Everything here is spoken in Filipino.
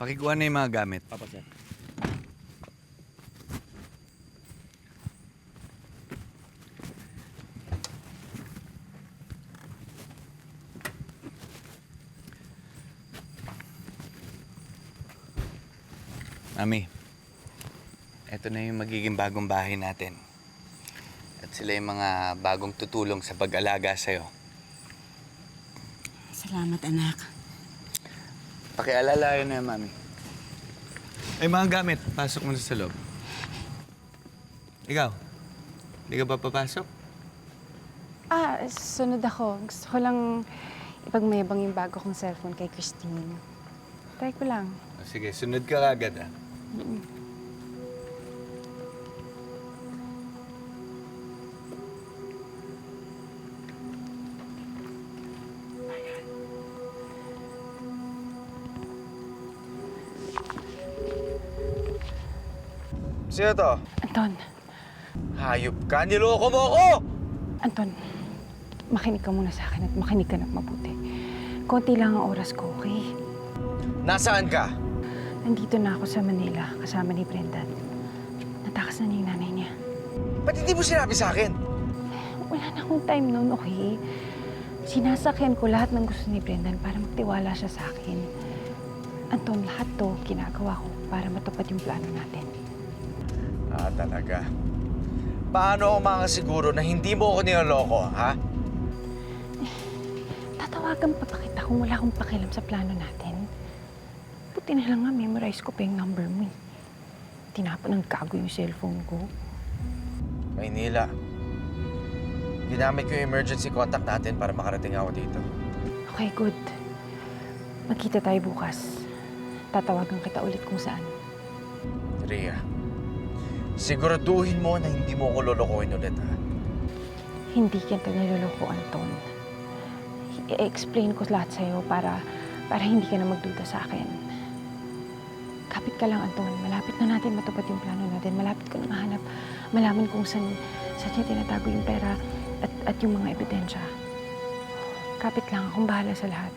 Pakikuha na yung mga gamit. Papa, sir. Mami, eto na yung magiging bagong bahay natin. At sila yung mga bagong tutulong sa pag-alaga sa'yo. Salamat, anak. Pakialala yun na yan, Mami. Ay, mga gamit. Pasok mo na sa loob. Ikaw, hindi ka ba papasok? Sunod ako. Gusto ko lang ipagmayabang yung bago kong cellphone kay Christine. Try ko lang. O, sige, sunod ka agad, ah. Sino to? Anton, Hayop ka! Niloko mo ako! Anton, makinig ka muna sa akin at makinig ka ng mabuti. Konti lang ang oras ko, okay? Nasaan ka? Nandito na ako sa Manila, kasama ni Brendan. Natakas na niya yung nanay niya. Ba't hindi mo sinabi sa akin? Wala na akong time noon, okay? Sinasakyan ko lahat ng gusto ni Brendan para magtiwala siya sa akin. Anton, lahat to ginagawa ko para matupad yung plano natin. Talaga. Paano ako makasiguro na hindi mo ako niloloko, ha? Tatawagan pa kita kung wala akong pakialam sa plano natin. Buti na lang nga, memorize ko pa yung number mo eh. Tinapon ng gago yung cellphone ko. Maynila. Ginamit ko yung emergency contact natin para makarating ako dito. Okay, good. Magkita tayo bukas. Tatawagan kita ulit kung saan. Rhea, siguraduhin mo na hindi mo ako lolokohin ulit, ha? Hindi kita niloloko, Anton. I-explain ko lahat sa'yo para hindi ka na magduda sa akin. Kapit ka lang, Anton. Malapit na natin matupad yung plano natin. Malapit ko na mahanap, malaman kung saan niya tinatago yung pera at yung mga ebidensya. Kapit lang, akong bahala sa lahat.